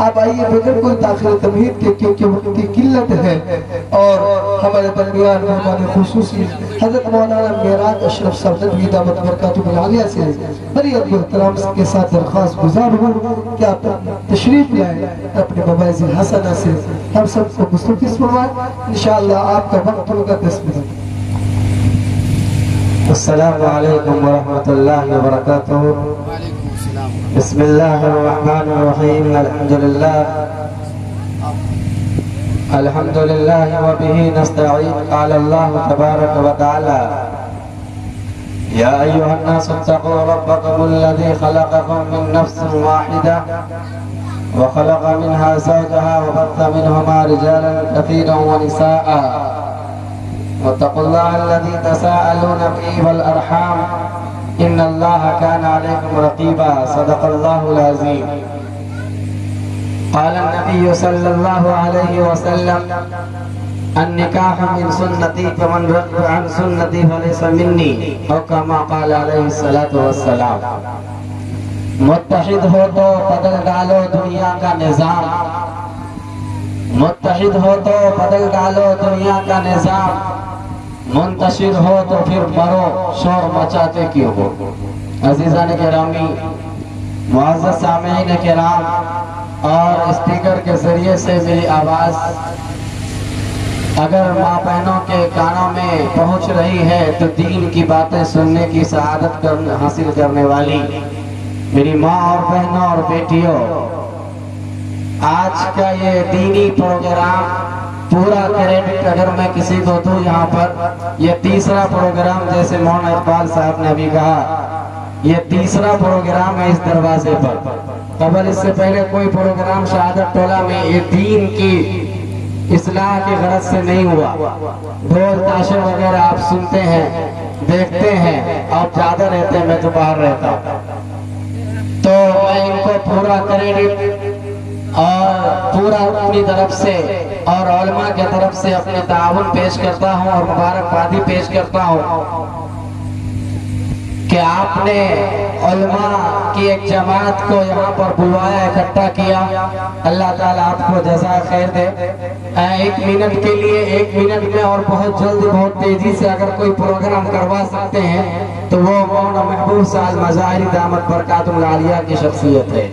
آپ آئیے بغیر کوئی تاخیر تمہید کے، کیونکہ وقت کی قلت ہے اور ہمارے درمیان مہمان خصوصی حضرت مولانا معراج اشرف صاحب ندوی دعوت برکاتہ العالیہ سے بڑی ادب و احترام کے ساتھ درخواست گزار ہوں کہ آپ تشریف لائیں اپنے مواعظ حسنہ سے ہم سب کو مستفیض فرمائیں۔ انشاءاللہ آپ کا وقت ہوگا 10 منٹ۔ السلام علیکم ورحمۃ اللہ وبرکاتہ۔ بسم اللہ الرحمن الرحیم۔ الحمدللہ وبہ نستعین۔ قال اللہ تبارک وتعالی یا ایہا الناس اتقوا ربکم الذی خلقکم من نفس واحدہ وخلق منها زوجها وبث منهما رجالا كثيرا ونساء واتقوا الله الذي تساءلون به والأرحام إن الله كان عليكم رقيبا صدق الله العظيم۔ قال النبي صلى الله عليه وسلم النكاح من سنتي فمن رغب عن سنتي فليس مني أو كما قال عليه الصلاة والسلام۔ متحد ہو تو بدل ڈالو دنیا کا نظام، متحد ہو تو بدل ڈالو دنیا کا نظام، منتشر ہو تو پھر مرو شور مچاتے کیوں ہو۔ عزیزان گرامی، معزز سامعین کرام، اور اسپیکر کے ذریعے سے میری آواز اگر ماں بہنوں کے کانوں میں پہنچ رہی ہے تو دین کی باتیں سننے کی سعادت حاصل کرنے والی میری ماں اور بہنوں اور بیٹیوں، آج کا یہ دینی پروگرام پورا کریڈٹ اگر میں کسی کو دوں یہاں پر، یہ تیسرا پروگرام، جیسے مولانا اقبال صاحب نے ابھی کہا، یہ تیسرا پروگرام ہے اس دروازے پر۔ قبل اس سے پہلے کوئی پروگرام شہادت ٹولہ میں یہ دین کی اصلاح کی غرض سے نہیں ہوا۔ ڈھول تاشے وغیرہ آپ سنتے ہیں، دیکھتے ہیں، آپ زیادہ رہتے ہیں، میں تو باہر رہتا ہوں۔ تو میں ان کو پورا کریڈٹ اور پورا اپنی طرف سے اور علماء کے طرف سے اپنے تعاون پیش کرتا ہوں اور مبارکبادی پیش کرتا ہوں کہ آپ نے علماء کی ایک جماعت کو یہاں پر بلوایا، اکٹھا کیا۔ اللہ تعالیٰ آپ کو جزائے خیر دے۔ 1 منٹ کے لیے 1 منٹ میں اور بہت جلد بہت تیزی سے اگر کوئی پروگرام کروا سکتے ہیں تو وہ مولانا محبوب صاحب مظاہری دامت برکاتہ العالیہ کی شخصیت ہے۔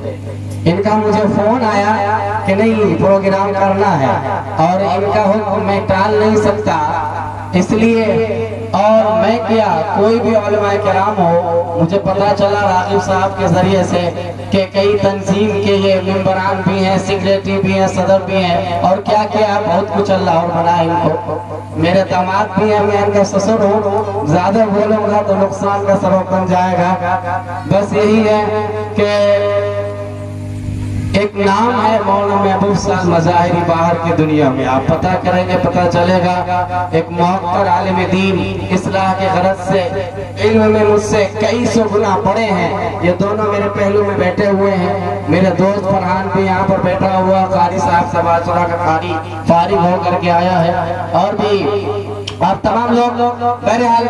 ان کا مجھے فون آیا کہ نہیں پروگرام کرنا ہے اور ان کا حکم میں ٹال نہیں سکتا، اس لیے اور میں کیا کوئی بھی علماء کرام ہو، مجھے پتا چلا راغب صاحب کے ذریعے سے کہ کئی تنظیم کے یہ ممبران بھی ہیں، سیکریٹری بھی ہیں، صدر بھی ہیں، اور کیا کیا بہت کچھ اللہ اور بنا ان کو۔ میرے داماد بھی ہیں، میں ان کا سسر ہوں، زیادہ بولوں گا تو نقصان کا سبب بن جائے گا۔ بس یہی ہے کہ ایک نام ہے مولانا محبوب صاحب مظاہری باہر کی دنیا میں، آپ پتہ کریں گے پتہ چلے گا۔ ایک محقر عالم دین، اصلاح کے غرض سے علم میں مجھ سے کئی سو گنا بڑے ہیں۔ یہ دونوں میرے پہلو میں بیٹھے ہوئے ہیں، میرے دوست فرحان بھی یہاں پر بیٹھا ہوا، قاری صاحب سباچرہ کا قاری فارغ ہو کر کے آیا ہے، اور بھی آپ تمام لوگ۔ بہرحال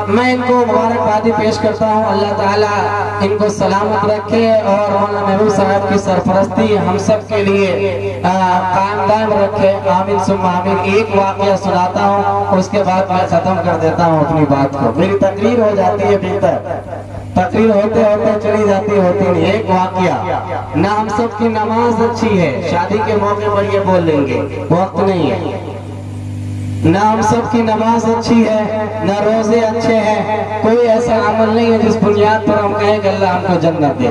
میں ان کو مبارکبادی پیش کرتا ہوں، اللہ تعالیٰ ان کو سلامت رکھے اور مولانا محبوب صاحب کی سرپرستی ہم سب کے لیے قائم دائم رکھے، آمین ثم آمین۔ ایک واقعہ سناتا ہوں، اس کے بعد میں ختم کر دیتا ہوں اپنی بات کو، میری تقریر ہو جاتی ہے بہتر، تقریر ہوتے ہوتے چلی جاتی ہوتی نہیں۔ ایک واقعہ، نہ ہم سب کی نماز اچھی ہے، شادی کے موقع پر یہ بول لیں گے، وقت نہیں ہے، نہ ہم سب کی نماز اچھی ہے، نہ روزے اچھے ہیں، کوئی ایسا عمل نہیں ہے جس بنیاد پر ہم کہیں کہ اللہ ہم کو جنت دے۔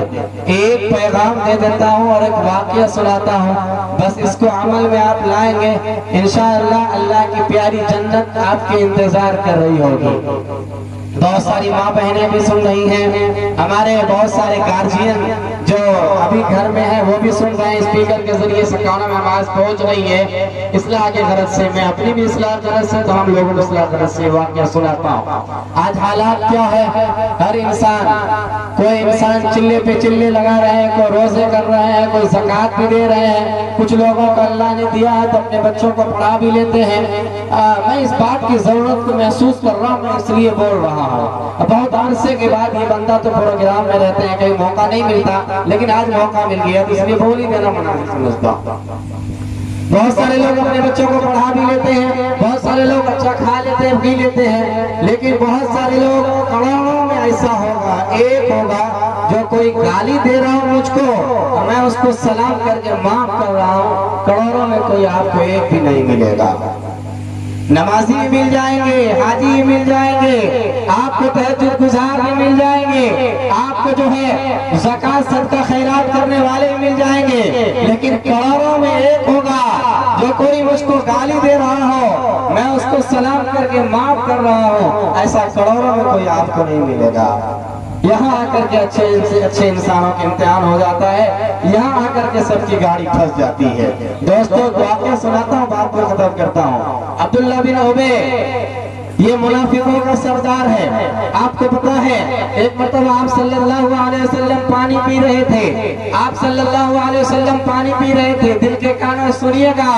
ایک پیغام دے دیتا ہوں اور ایک واقعہ سناتا ہوں، بس اس کو عمل میں آپ لائیں گے انشاءاللہ اللہ کی پیاری جنت آپ کے انتظار کر رہی ہوگی۔ بہت ساری ماں بہنیں بھی سن رہی ہیں، ہمارے بہت سارے گارجین جو ابھی گھر میں ہیں وہ بھی سن رہے ہیں، اسپیکر کے ذریعے سے کانوں میں آواز پہنچ رہی ہے اصلاح کے غرض سے، میں اپنی بھی اصلاح کی غرض سے تو ہم لوگوں کو اصلاح کی غرض سے واقعہ سناتا ہوں۔ آج حالات کیا ہے، ہر انسان، کوئی انسان چلے پہ چلے لگا رہے ہیں، کوئی روزے کر رہے ہیں، کوئی زکوٰۃ بھی دے رہے ہیں، کچھ لوگوں کو اللہ نے دیا ہے تو اپنے بچوں کو پڑھا بھی لیتے ہیں۔ میں اس بات کی ضرورت کو محسوس کر رہا ہوں، میں اس لیے بول رہا ہوں۔ بہت عرصے کے بعد یہ بندہ تو پروگرام میں رہتے ہیں، کہیں موقع نہیں ملتا، لیکن لیکن آج موقع مل گیا تو اس لیے بول ہی دینا مناسب سمجھتا ہوں۔ بہت سارے لوگ اپنے بچوں کو پڑھا بھی لیتے ہیں، بہت سارے لوگ اچھا کھا لیتے ہیں، پی لیتے ہیں، لیکن بہت سارے لوگ کروڑوں میں ایسا ہوگا، ایک ہوگا جو کوئی گالی دے رہا ہوں مجھ کو، میں اس کو سلام کر کے معاف کر رہا ہوں، کروڑوں میں کوئی آپ کو ایک بھی نہیں ملے گا۔ نمازی مل جائیں گے، حاجی مل جائیں گے، آپ کو تہجد گزار بھی مل جائیں گے، آپ کو جو ہے زکوٰۃ صدقہ خیرات کرنے والے مل جائیں گے، لیکن کروڑوں میں ایک ہوگا جو کوئی مجھ کو گالی دے رہا ہو، میں اس کو سلام کر کے معاف کر رہا ہوں، ایسا کروڑوں میں کوئی آپ کو نہیں ملے گا۔ یہاں آ کر کے اچھے سے اچھے انسانوں کے امتحان ہو جاتا ہے، یہاں آ کر کے سب کی گاڑی پھنس جاتی ہے۔ دوستو واقعہ سناتا ہوں، بات کو ختم کرتا ہوں۔ عبداللہ بن ابی یہ منافقوں کا سردار ہے۔ آپ کو پتا ہے ایک مرتبہ آپ صلی اللہ علیہ وسلم پانی پی رہے تھے، آپ صلی اللہ علیہ وسلم پانی پی رہے تھے، دل کے کانوں سنیے گا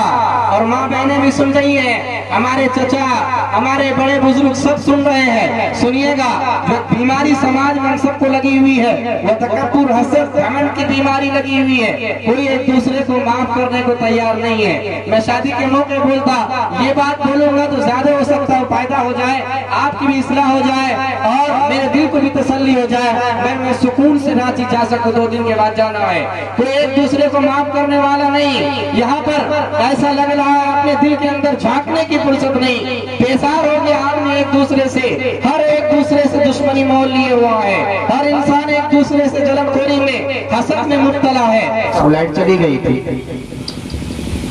اور ماں بہنیں بھی سن رہی ہیں، ہمارے چچا ہمارے بڑے بزرگ سب سن رہے ہیں، سنیے گا۔ جو بیماری سماج میں سب کو لگی ہوئی ہے وہ تکبر، حسد، گھمنڈ کی بیماری لگی ہوئی ہے، کوئی ایک دوسرے کو معاف کرنے کو تیار نہیں ہے۔ میں شادی کے موقع بولتا یہ بات بولوں گا تو زیادہ ہو سکتا ہے فائدہ ہو جائے، آپ کی بھی اصلاح ہو جائے اور میرے دل کو بھی تسلی ہو جائے، میں سکون سے رانچی جا سکوں، 2 دن کے بعد جانا ہے۔ کوئی ایک دوسرے کو معاف کرنے والا نہیں، یہاں پر ایسا لگ رہا ہے اپنے دل کے اندر جھانکنے کی فرصت نہیں، بیزار ہو گیا آدمی ایک دوسرے سے، ہر ایک دوسرے سے دشمنی مول لیے ہوا ہے، ہر انسان ایک دوسرے سے جلن خوری میں، حسد میں مبتلا ہے۔ لائٹ چلی گئی تھی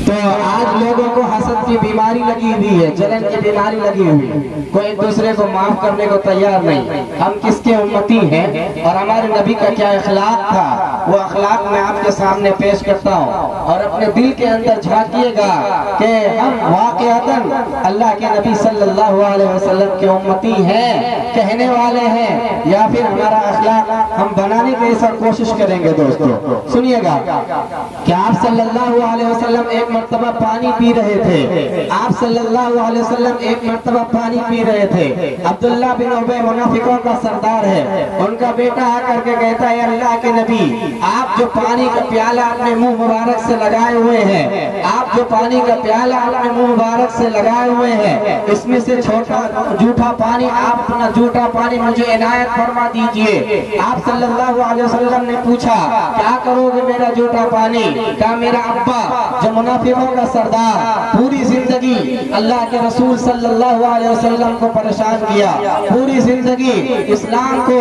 تو آج لوگوں کو حسد کی بیماری لگی ہوئی ہے، جلن کی بیماری لگی ہوئی ہے، کوئی ایک دوسرے کو معاف کرنے کو تیار نہیں۔ ہم کس کے امتی ہیں اور ہمارے نبی کا کیا اخلاق تھا، وہ اخلاق میں آپ کے سامنے پیش کرتا ہوں، اور اپنے دل کے اندر جھانکیے گا کہ ہم واقعتاً اللہ کے نبی صلی اللہ علیہ وسلم کے امتی ہیں، کہنے والے ہیں، یا پھر ہمارا اخلاق ہم بنانے کی ایسا کوشش کریں گے۔ دوستو سنیے گا کہ آپ صلی اللہ علیہ وسلم ایک مرتبہ پانی پی رہے تھے، آپ صلی اللہ علیہ وسلم ایک مرتبہ پانی پی رہے تھے، عبداللہ بن ابی منافقوں کا سردار ہے، ان کا بیٹا آ کر کے کہتا ہے اللہ کے نبی آپ جو پانی کا پیالہ اپنے منہ مبارک سے لگائے ہوئے ہیں، آپ جو پانی کا پیالہ اپنے منہ مبارک سے لگائے ہوئے ہیں، اس میں سے جھوٹا پانی، آپ اپنا جھوٹا پانی مجھے عنایت فرما دیجئے۔ آپ صلی اللہ علیہ وسلم نے پوچھا کیا کرو گے میرا جھوٹا پانی؟ کہا میرا ابا جو منافقوں کا سردار پوری زندگی اللہ کے رسول صلی اللہ علیہ وسلم کو پریشان کیا، پوری زندگی اسلام کو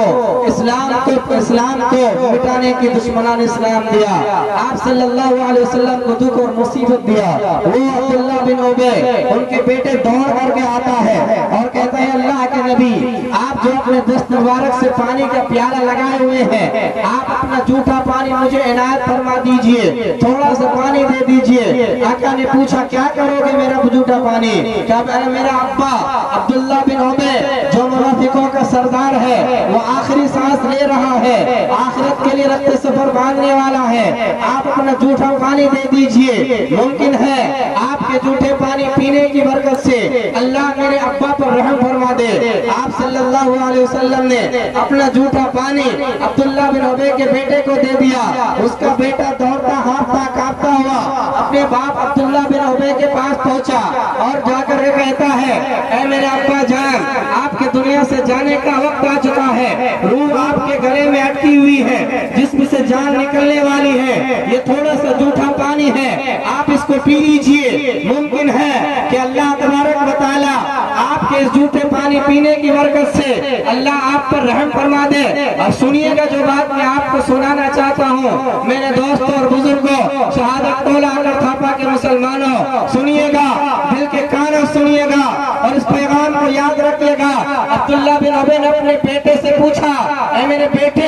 مٹانے کی دشمنان اسلام دیا، آپ صلی اللہ علیہ وسلم کو دکھ اور مصیبت دیا، وہ عبداللہ بن ابی ان کے بیٹے دوڑ کر کے آتا ہے اور کہتا ہے اللہ کے نبی آپ جو اپنے دست مبارک سے پانی کا پیالہ لگائے ہوئے ہیں، آپ اپنا جھوٹا پانی مجھے عنایت فرما دیجئے، تھوڑا سا پانی دے دیجئے۔ آقا نے پوچھا کیا کرو گے میرا جھوٹا پانی؟ کہا میرا ابا عبداللہ بن ابی جو منافقوں کا سردار ہے وہ آخری سانس لے رہا ہے، آخرت کے لیے رخت سفر باندھنے والا ہے، آپ اپنا جھوٹا پانی دے دیجئے، ممکن ہے آپ کے جھوٹے پانی پینے کی برکت سے اللہ میرے ابا پر رحم فرما دے۔ آپ صلی اللہ علیہ وسلم نے اپنا جھوٹا پانی عبداللہ بن ابی کے بیٹے کو دے دیا، اس کا بیٹا دوڑتا ہانپتا کانپتا ہوا اپنے باپ عبداللہ بن ابی کے پاس پہنچا اور جا کر کہتا ہے اے میرے ابا جان آپ کے دنیا سے جانے کا وقت آ چکا ہے، روح آپ کے گلے میں اٹکی ہوئی ہے، جسم سے جان نکلنے والی ہے، یہ تھوڑا سا جھوٹا پانی ہے، آپ اس کو پی لیجئے، ممکن ہے کہ اللہ تبارک و تعالی آپ کے اس جھوٹے پانی پینے کی برکت سے اللہ آپ پر رحم فرما دے۔ اور سنیے گا جو بات میں آپ کو سنانا چاہتا ہوں میرے دوستوں اور بزرگوں، شہادت ٹولہ کر تھاپا کے مسلمانوں سنیے گا، دل کے کانوں سنیے گا اور اس پیغام کو یاد رکھیے گا۔ عبداللہ بن ابی نے اپنے بیٹے سے پوچھا اے میرے بیٹے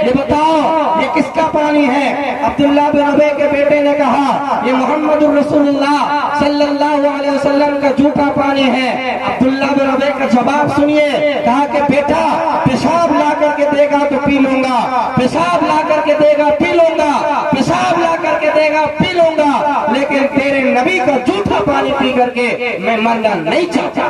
یہ بتاؤ یہ کس کا پانی ہے؟ عبداللہ بن ابی کے بیٹے نے کہا یہ محمد الرسول اللہ صلی اللہ علیہ وسلم کا جھوٹا پانی ہے۔ عبداللہ بن ابی کا جواب سنیے، کہا کہ بیٹا پیشاب لا کر کے دے گا تو پی لوں گا، پیشاب لا کر کے دے گا پی لوں گا، پیشاب لا کر کے دے گا پی لوں گا، لیکن تیرے نبی کا جھوٹا پانی پی کر کے میں مرنا نہیں چاہتا۔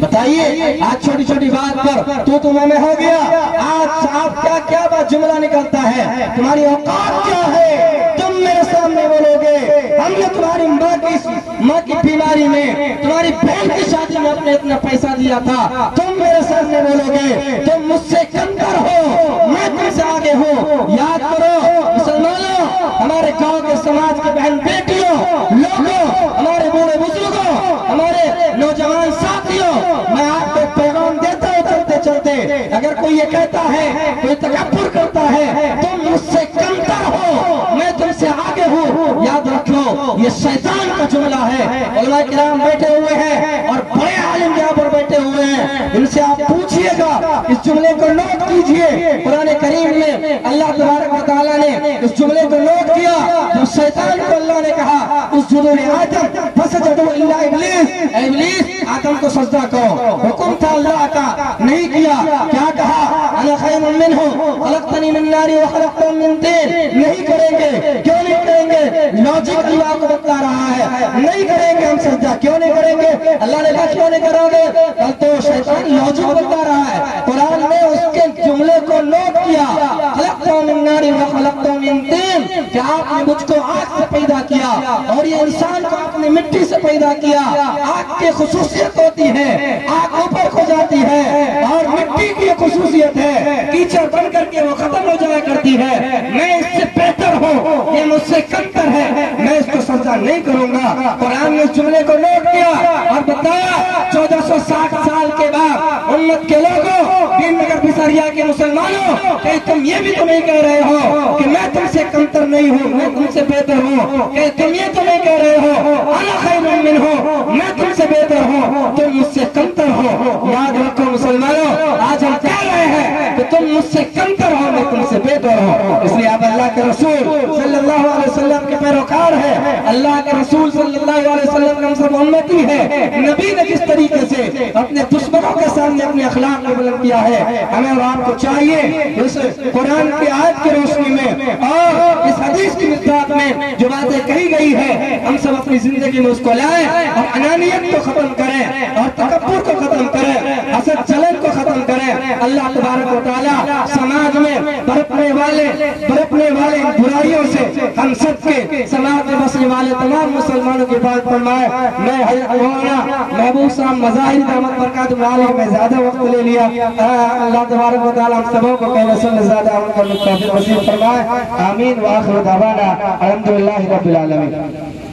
بتائیے آج چھوٹی چھوٹی بات پر تو میں ہو گیا. آج آپ کیا بات جملہ نکلتا ہے؟ تمہاری اوقات کیا ہے؟ تم میرے سامنے بولو گے ہم نے تمہاری ماں کی بیماری میں، تمہاری بہن کی شادی میں اپنے اتنا پیسہ دیا تھا. تم میرے سامنے بولو گے تم مجھ سے کمتر ہو، میں تم سے آگے ہوں. یاد کرو مسلمانوں، ہمارے گاؤں کے سماج کے بہن بیٹیوں، لوگوں، ہمارے بوڑھے بزرگوں، ہمارے نوجوان ساتھیوں، میں آپ کو پیغام دیتا ہوں چلتے چلتے، اگر کوئی یہ کہتا ہے، کوئی تکبر کرتا ہے تم مجھ سے کمتر ہو میں تم سے آگے ہوں، یاد رکھو یہ شیطان کا جملہ ہے. علماء کرام بیٹھے ہوئے ہیں اور بڑے عالم یہاں پر بیٹھے ہوئے ہیں، ان سے آپ پوچھئے گا، اس جملے کو نوٹ کیجئے. قرآن کریم میں اللہ تبارک و تعالیٰ نے اس جملے کو نوٹ کیا. جب شیطان کو اللہ نے کہا اسجدوا لآدم فسجدوا الا ابلیس، اے ابلیس آدم کو سجدہ کرو، حکم تھا اللہ کا، نہیں کیا. کیا کہا؟ انا خیر منہ خلقتنی من نار وخلقتہ من طین. نہیں کریں گے. کیوں نہیں کریں گے؟ لاجک اللہ کو بتلا رہا ہے، نہیں کریں گے ہم سجدہ. کیوں نہیں کریں گے؟ اللہ نے کہا کیوں نہیں کرو گے؟ کل تو شیطان لاجک بتلا رہا ہے. قرآن نے اس کے جملے کو نوٹ کیا، خلقتہ من نار وخلقتہ من طین، کہ آپ نے مجھ کو آگ سے پیدا کیا اور یہ انسان کو آپ نے مٹی سے پیدا کیا. آگ کی خصوصیت ہوتی ہے آگ اوپر کھو جاتی ہے، اور مٹی کی خصوصیت ہے کیچڑ بن کر کے وہ ختم ہو جایا کرتی ہے. میں اس سے بہتر ہوں، یہ مجھ سے کمتر ہے، میں اس کو سجدہ نہیں کروں گا. قرآن نے اس جملے کو نوٹ کیا اور بتایا 1460 سال کے بعد امت کے لوگوں، دین نگر بساریا کے مسلمانوں، کہ تم یہ بھی تو نہیں کہہ رہے ہو کہ میں تم سے کمتر نہیں ہوں، میں تم سے بہتر ہوں. کہ تم یہ تو نہیں کہہ رہے ہو انا خیر منہ، میں تم سے بہتر ہوں، تم مجھ سے کمتر ہو. یاد رکھو مسلمانوں، آج ہم کہہ رہے ہیں کہ تم مجھ سے کمتر ہو، میں تم سے بہتر ہوں. اس لیے آپ اللہ کے رسول صلی اللہ علیہ وسلم کے پیروکار ہیں. اللہ کے رسول صلی اللہ علیہ وسلم ہم سب امتی ہے. نبی نے جس طریقے سے اپنے دشمنوں کے سامنے اپنے اخلاق کو بلند کیا ہے، ہمیں اور آپ کو چاہیے اس قرآن کی آیت کی روشنی میں اور اس حدیث کی مصداق میں جو باتیں کہی گئی ہے، ہم سب اپنی زندگی میں اس کو لائیں اور انانیت کو ختم کریں اور تکبر کو ختم کریں، حسد جلن کو ختم کریں. اللہ تبارک و تعالیٰ سماج میں برپنے والے برائیوں سے ہم سب کے سماج میں بسنے والے تمام مسلمانوں کی بات فرمائے. میں مولانا محبوب صاحب مظاہری دامت برکاتہ عالیہ میں زیادہ وقت لے لیا. اللہ تبارک و تعالیٰ ہم سبوں کو کہنے سے زیادہ عمل کرنے کی توفیق نصیب فرمائے. آمین. وآخر دعوانا الحمدللہ رب العالمین.